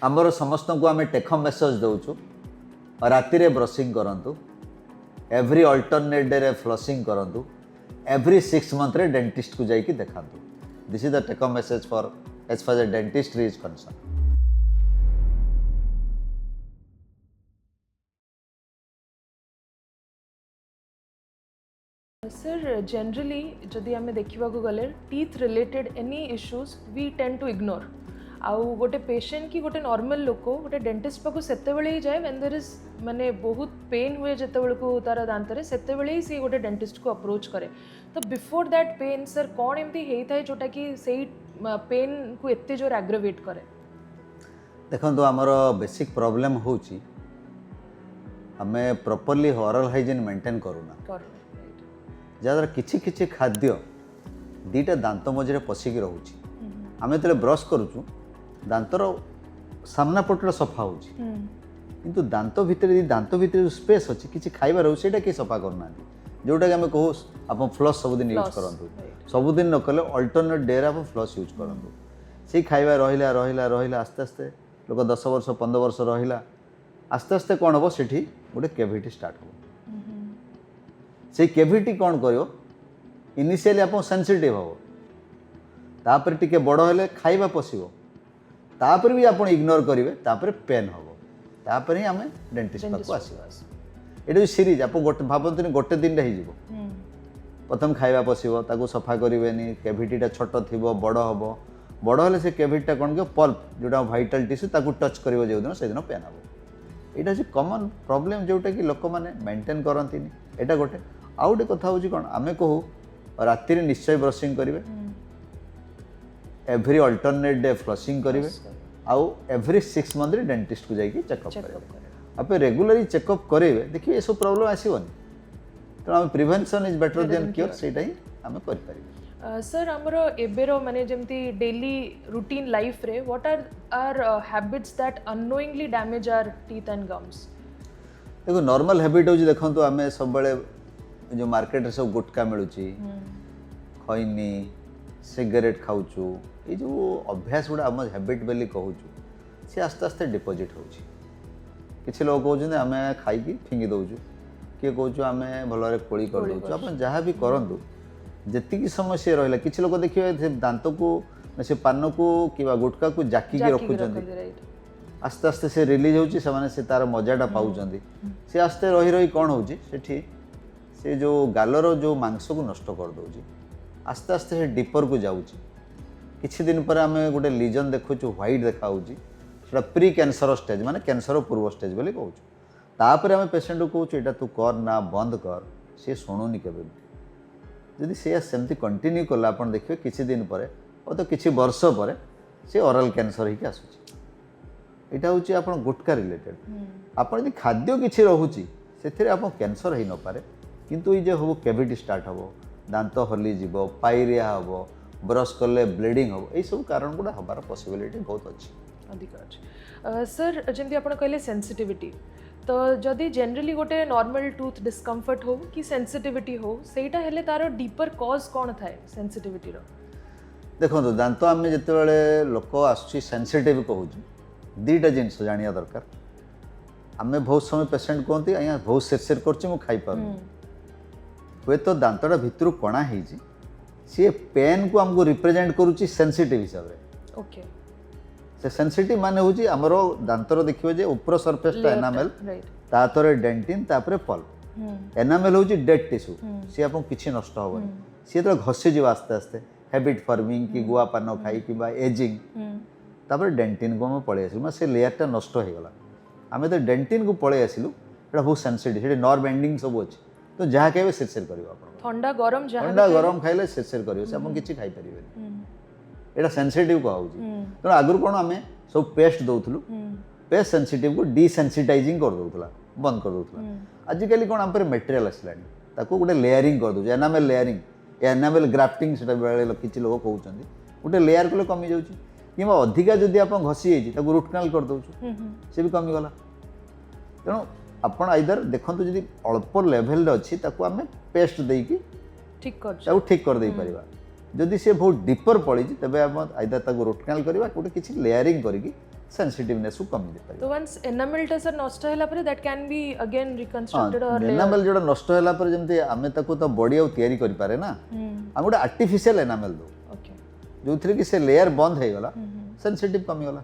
आमर समस्त को आम टेक मेसेज दौचु राति ब्रशिंग करंतु एवरी अल्टरनेट डे रे फ्लशिंग करंतु एवरी 6 मंथ रे डेंटिस्ट को जाइए देखा this is the take message for as far as dentistry is concern. Sir generally जदि आम देखा गले teeth related any issues we tend to ignore आउ गोटे पेशेंट कि गोटे नॉर्मल लोक गोटे डेंटिस्ट पाक से ही जाए व्हेन देयर इज माने बहुत पेन हुए जिते को तार दांत से सी गोटे डेंटिस्ट को अप्रोच करे तो बिफोर दैट पेन सर कौन एमती होता है जोटा कि सही पेन को एत जोर एग्रावेट करे? देखो आमर बेसिक प्रॉब्लम होची आमे प्रॉपर्ली ओरल हाइजीन मेंटेन करूना जहाँद्वारा किछि किछि खाद्य दीटा दांत मझे पशिकी रोचे आम जो ब्रश करुचु दांतर सामना पटटा सफा हो किंतु दांत भितर स्पेस अच्छी किसी खाइबार हो सेटा कि सफा करना जोटा कि आम कहू आप फ्लस सबुदिन यूज करूँ सबुदिन न कले अल्टरनेट डे आप फ्लस यूज करूँ से खाइबा रहिला रहिला रहिला आस्ते आस्ते लोक 10 वर्ष 15 वर्ष रहिला आस्ते आस्ते कौन हम से गोटे कैविटी स्टार्ट हो से कैविटी कौन करियो इनिशियली आप सेंसिटिव हो तापर टिके बड़ हेले खाइबा पशिबो तापर भी आप इग्नोर करेंगे तापर पेन हम तापर ही आम डेंटिस्ट पाक आसवा ये सीरीज आप गोटे भावतुनि गोटे दिन हो प्रथम खाइबा पशिबो ताको सफा करेंगे कैविटीटा छोट थी बड़ हम बड़ हेले से कैविटीटा कौन कि पल्प जोटा भाइटाल टिश्यू ताको टच करिवो जो दिन से दिन पेन हम यहाँ हूँ कमन प्रॉब्लम जोटा कि लोक मैंने मेंटेन करती यहाँ गोटे आउ गोटे कथा हूँ कौन आम कहू राति निश्चय ब्रशिंग करेंगे एवरी अल्टरनेट डे फ्लशिंग करेंगे आउ एवरी 6 मंथ रे डेंटिस्ट को जाइए चेकअप करेंगे आप रेगुलरली चेकअप करेंगे देखिए ये सब प्रॉब्लम आसोनी तेणु आम prevention is better than cure से आम कर सर आमर एबेर माने जमती डेली रूटीन लाइफ रे what are habits that unknowingly damage our teeth and gums? देखो नॉर्मल हैबिट हो देखो आम सब जो मार्केट रे सब गुटका मिलूची खैनी सिगरेट खाऊचु ये जो अभ्यास गुड़ा आम हैबिट बोली कहूँ सी आस्ते आस्ते डिपोजिट हो किसी लोग कहते आम खाई फिंगी दौचु किए कौचु आम भल कोड़ी कर दौचु आप जहाँ भी करूँ जी समय सी रहा किसी लोग देखिए दांत को से पान को कि गुटका को जाकिक रखुच्च आस्ते आस्ते से रिलीज होती तार मजाटा पाँच सी आस्ते रही रही कौन हो से जो गालर जो मांस को नष्ट कर दौर आस्ते आस्ते से डीपर को जाऊँगी किछि दिन पर आम गोटे लीजन देखुचु व्हाइट देखा प्री कैंसर स्टेज माने कैंसर पूर्व स्टेज बोली कहूँ तापर आम पेसेंट को कहूँ यहाँ तू कर ना बंद कर सी शुणुनि केबे जदि से सेमती कंटिन्यू कला आप देखिए किछि दिन पर तो किछि वर्ष पर से ओरल कैंसर ही यहाँ हूँ आप गुटका रिलेटेड आप खाद्य किछि रहुची से आप कैंसर हो न पारे किंतु ये हम कैविटी स्टार्ट हम दांत हलीज पायरिया हम ब्रश कले ब्लीडिंग हम यही सब कारण गुड़ा हमार पॉसिबिलिटी बहुत अच्छी अधिक अच्छी। सर जमी आप कहले सेंसिटिविटी तो जदि जनरली गोटे नॉर्मल टूथ डिस्कम्फर्ट हो कि सेंसिटिविटी हो सेटा हेले तार डीपर कॉज कौन थाए सेंसिटिविटी रो? देखो दांत आम जिते लोक आसुची सेंसिटिव कहूँ दीटा जिनस जानिया दरकार आम बहुत समय पेसेंट कहते आज्ञा बहुत सिरसिर कर हुए तो दांतटा भितर कणा हो सी पेन को आमको रिप्रेजेंट करुच्ची सेंसिटिव हिसाब से ओके से सेंसिटिव माने होची हमरो दांतर देखियो जे ऊपर सरफेस ता एनामेल ता तरे डेंटिन तापरे पल्प एनामेल होची डेड टिश्यू सी आपन किछि नष्ट होबन सी तो घसे जीव आस्ते आस्ते हैबिट फॉर्मिंग कि गुआ पान खाई कि एजिंग तापरे डेंटिन को हम पळे आसिलु से लेयरटा नष्ट हो गला आमे तो डेंटिन को पळे आसिलु एटा बहुत सेंसिटिव से नर्व एंडिंग सब अछि तो जहाँ कहे सिरसिर करियो आपण ठंडा गरम खाइले सिरसिर करियो से आपण किछि खाई परिबे एटा सेंसिटिव कहूँ तेणु आगुरी कौन आम सब पेस्ट दौलू पेस्ट सेंसिटिव को डिसेंसिटाइजिंग कर दौला बंद कर दौला आजिकल कौन आम मटेरियल आसला गोटे लेयरिंग कर दे एनामेल लेयरिंग एनामेल ग्राफ्टिंग से बेले किसी लोग कहते गोटे लेयर कले कमी जाऊँगी कि अधिका जदि आप घसी जाइए रूट कनाल कर दौचु सी भी कमीगला तेणु आप आइदर देखो जी अल्प लेवल अच्छी आम पेस्ट देकी ठीक कर दे पारिबा जदि से बहुत डीपर पड़ी तेज आम आइदर रूट कनाल करवा गोटे किसी लेयरिंग करके सेंसिटिवनेस को कमी दे तो वंस एनामेल टा सर नष्ट होला पर that can be again reconstructed और एनामेल जोड़ा नष्ट होला पर जेमती आमे ताको तो बॉडी आउ तयारी करि पारे ना हम गोटे आर्टिफिशियल एनामेल दो ओके जो थ्री कि से लेयर बंद हे गला सेंसिटिव कमी गला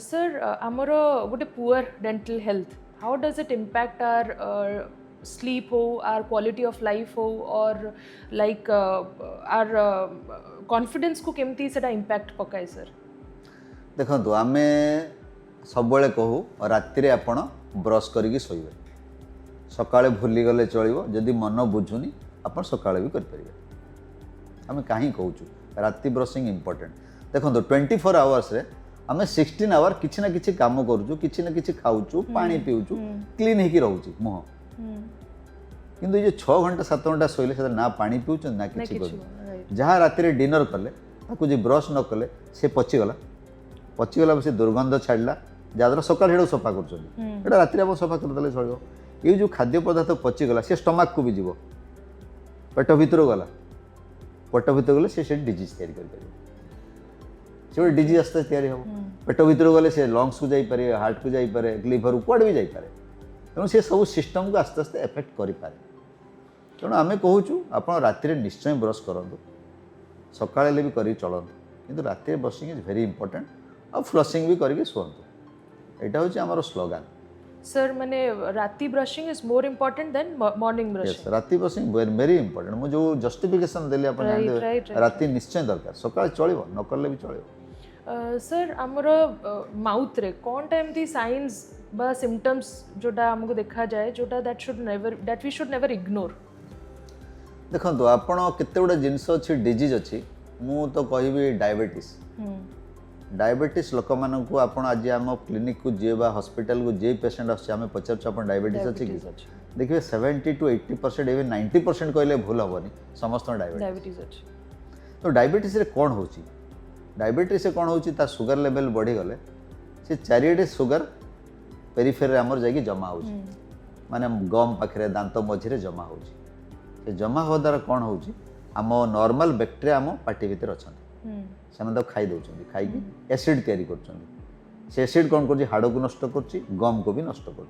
सर आमर गोटे poor dental health how does it impact our sleep हो our quality of life हो और like our confidence को केमती सेटा impact पकाए सर देखंतु आमे सबले कहू राति रे आपण ब्रश करिकी सोइबे सकाळे भूली गले चलिबो जदि मन बुझुनी आपण सकाळे भी करि परिबे आमे काहे कहूछु राति ब्रशिंग इंपोर्टेंट देखंतु 24 आवर्स रे आमे 16 आवर किछि ना किछि काम करूछु किछि ना किछि खाउछु पानी पिउछु क्लीन हेकी रहउछि मुह किंतु ये 6 घंटा 7 घंटा सोइले से ना पानी पिउछु ना किछि करू जहाँ राति रे डिनर कले ताकू जे ब्रश न कले से पची गला से दुर्गंध छाड़ला जहाँद्वारा सकाल हेडू सफा कर राति आप सफा करदे चलो ये जो खाद्य पदार्थ पचिगला सी स्टमक को भी जीव पेट भर गला पेट भर गले से डिजीज तैयारी कर डिजीज आस्ते तैयारी हम पेट भर गले से लंग्स को जापे हार्ट को जापे लिवर कुआड़े भी जापे तेणु से सब सिस्टम को आस्ते आस्ते एफेक्ट करें तेणु आम कहूँ आप राति निश्चय ब्रश करूँ सकाले भी कर चलतु किंतु राति ब्रशिंग इज वेरी इंपोर्टेंट और फ्लशिंग भी करके शुंतु यहाँ हूँ आम स्लोगान सर माने राति brushing is more important then morning brushing राति ब्रशिंग वेरी इंपोर्टेंट मु जो जस्टिफिकेशन देली आपण राति निश्चय दरकार सकाळ चलिबो न करले भी चलिबो सर हमरो माउथ रे कोन टाइम दी साइंस बा सिम्पटम्स जोटा हमको देखा जाए जोटा that we should never ignore देखंतु आपण केते गुडा जिंस अछि डिजीज अछि मु तो कहबी डायबिटीज डायबिटीज लोक मान को आप आज आम क्लिनिक को जे बा हॉस्पिटल को जे पेशेंट आम पचार आप डायबिटीज अच्छी कि देखिए 70 to 80% इवन 90% कहले भूल हेनी समस्त डायबिटीज तो डायबिटीज रे कौन हो डायबिटीज से कौन होता सुगर लेवल बढ़ी गले से चारिटे सुगर पेरिफेर आमर जाकि जमा हो माने गम पाखे दांत मझे जमा हो जमा हुआ द्वारा कौन हो आम नॉर्मल बैक्टेरिया आम पार्टी भितर अच्छा से खाई दौरान खाई एसिड तैयारी कर एसिड कौन कर हाड़ को नष्ट कर गम को भी नष्ट कर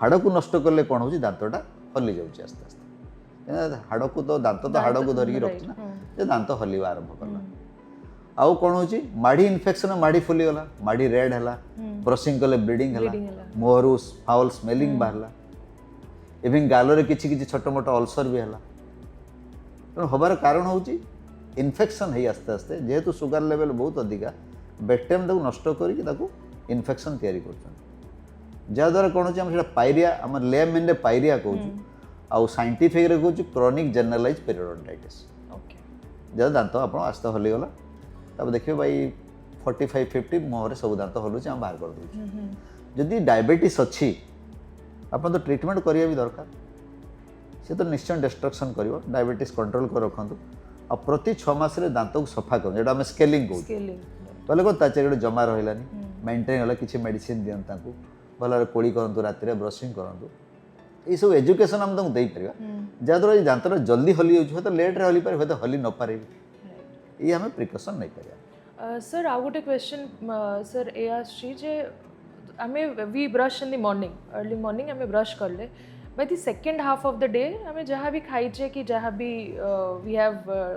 हाड़ को नष्ट कले कौन हो दांतटा हली जाऊँगी आस्ते आस्ते हाड़ को तो दांत तो हाड़ को धरिकी रखी ना दांत हलवा आरंभ कला आउ कौन हो माड़ी इन्फेक्शन माड़ी फुलीगला माड़ी रेड है ब्रशिंग कले ब्लीडिंग है मुहर फाउल स्मेलिंग बाहर इवन गाल किसी छोट मोट अल्सर भी है तेणु हबार कारण हूँ इन्फेक्शन है आस्ते आस्ते जेहेतु सुगर लेवल बहुत अधिका बैक्टेरियम नष्ट करके इन्फेक्शन तैयारी कर जहाद्वारा कौन हो पायरिया आम लेमैन रे पायरिया कहूँ आउ साइंटिफिक रे कहूँ क्रोनिक जनरलाइज पेरियोडोंटाइटिस जहाँ दांत आप आस्ते हलीगला तब देखिए भाई 45-50 मुहर सब दांत हलुचे आम बाहर कर दूँ जदि डायबिटीज अच्छी आप तो ट्रिटमेंट करिया भी दरकार से तो निश्चय डिस्ट्रक्शन कर डायबिटीज कंट्रोल कर रखु आ प्रति 6 मास दांत को सफा कर जो आम स्केलिंग कहूँ पहले कौन चारिटे जमा रही मेन्टेन गला किसी मेडिसिन दिखाँ भल कोड़ी करूँ राति ब्रशिंग करूँ ये सब एजुकेशन आम तुमको देपर जहाँद्वारा ये दांत जल्दी हली जाए तो लेट्रे हली पारे तो हली न पारे ये आम प्रिकसन नहीं पार सर आउ गोटे क्वेश्चन सर ए जे आम we brush in the morning early morning आम ब्रश कर ले by the second half of the day आम जहाँ भी खाइचे कि जहाँ भी we have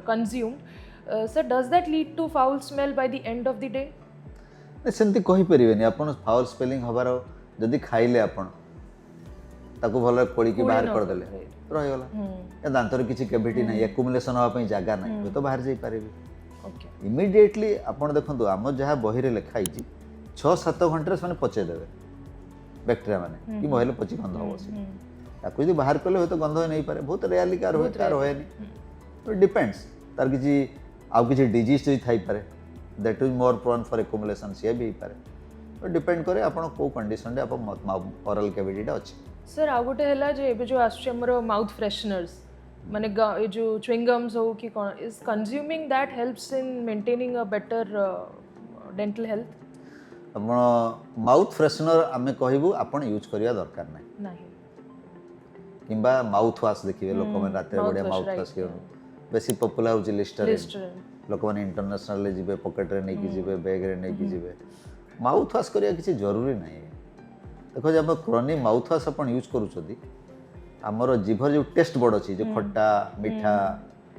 consumed sir does that lead to foul smell by the end of the day सेमती कहीपरेनि आपन फाउल स्मेलिंग हबार जदि खाइले आपन ताको भल कोड़ी बाहर करदेले रहीगला दांतर किसी कैविटी ना एक्युमुलेशन होगा जगह ना तो बाहर जाई पारे इमिडिएटली आपन देखंतु आम जहाँ बही लिखाई 6-7 घंटे से पचेदेवे बैक्टेरिया माने कि महले पची गंध हम ताको बाहर कले हो तो गंध नहीं पारे बहुत रेयरली कार होए कार होएनी तो डिपेंड्स तार किसी आउ किसी डिजीज जो थाई पारे that is more prone for accumulation सी भी पारे तो डिपेंड करे आपण को कंडीशन रे आपण ओरल कैविटीटा अछि सर आ गोटे हला जे एबे जो आछे हमरो माउथ फ्रेशनर्स माने ए जो च्युइंग गम्स हो कि cone is consuming that helps in maintaining a better dental health आपण माउथ फ्रेशनर आमे कहबू आपण यूज करिया दरकार नाही किंबा माउथ वाश देखिए लोक में रात बढ़िया माउथ वाश बेसी पॉपुलर हो लिस्टरीन लोक मैंने इंटरनेशनल जी पकेट रे नहीं जी बैग रे नहीं जी माउथ वाश करिया किसी जरूरी नहीं देखो जब क्रॉनिक माउथ वाश अपन यूज करूछदी हमर जीभर जो टेस्ट बड़ अच्छी जो खट्टा मीठा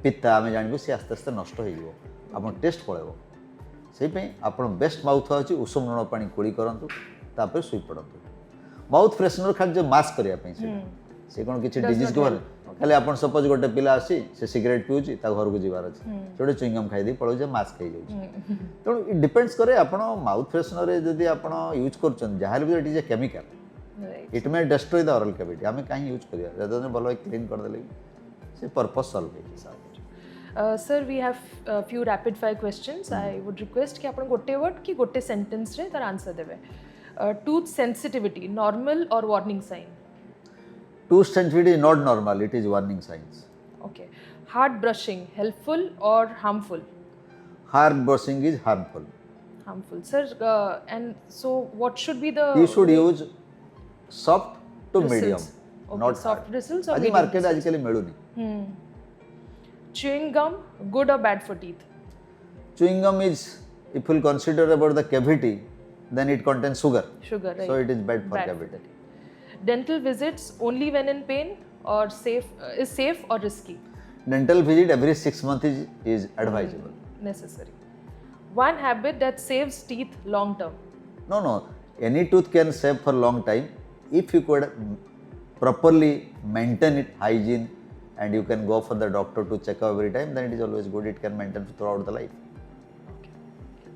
पिता आम जानबू सी आस्ते आस्ते नष्ट हो अपन टेस्ट पड़ेब से आपण बेस्ट माउथ वाश उषुम लुण पानी कुड़ी करंतु तापर सुई पड़तु माउथ फ्रेशनर खाली जो मास्क करने से कौन किसी डिजीज को खाली आप सपोज गोटे पिला आसी से सिगरेट पिऊँ घर को जीवार अच्छे से गोटे चुईंगम खाई पड़े मास्क हो जाए तेणु इट डिपेंड्स करे आप माउथ फ्रेशनर जदि आप यूज कर जहाँ भी it is a chemical it may destroy the oral cavity आम कहीं यूज करा भल क्लीन करदे से पर्पज सॉल्व हो sir we have few rapid fire questions I would request कि आप गोटे वर्ड कि गोटे सेंटेंस रे तार आंसर देवे टूथ सेंसिटिविटी नॉर्मल और warning sign Tooth sensitivity is not normal, it is warning signs. Okay. Hard brushing, helpful or harmful? Hard brushing is harmful. Harmful. Sir, and so what should be the... You should use soft to bristles. medium, Okay, not soft hard. bristles or आज medium market bristles? आजकल मिलूनी. Chewing gum, good or bad for teeth? Chewing gum is, if you consider about the cavity, then it contains sugar. Sugar, right. So it is bad for Bad for cavity. Dental visits only when in pain or is safe or risky? Dental visit every 6 months is advisable. Necessary. One habit that saves teeth long term? No. Any tooth can save for long time if you could properly maintain it hygiene and you can go for the doctor to check up every time, then it is always good. It can maintain throughout the life. Okay.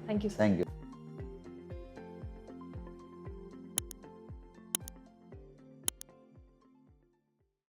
Thank you, sir. Thank you.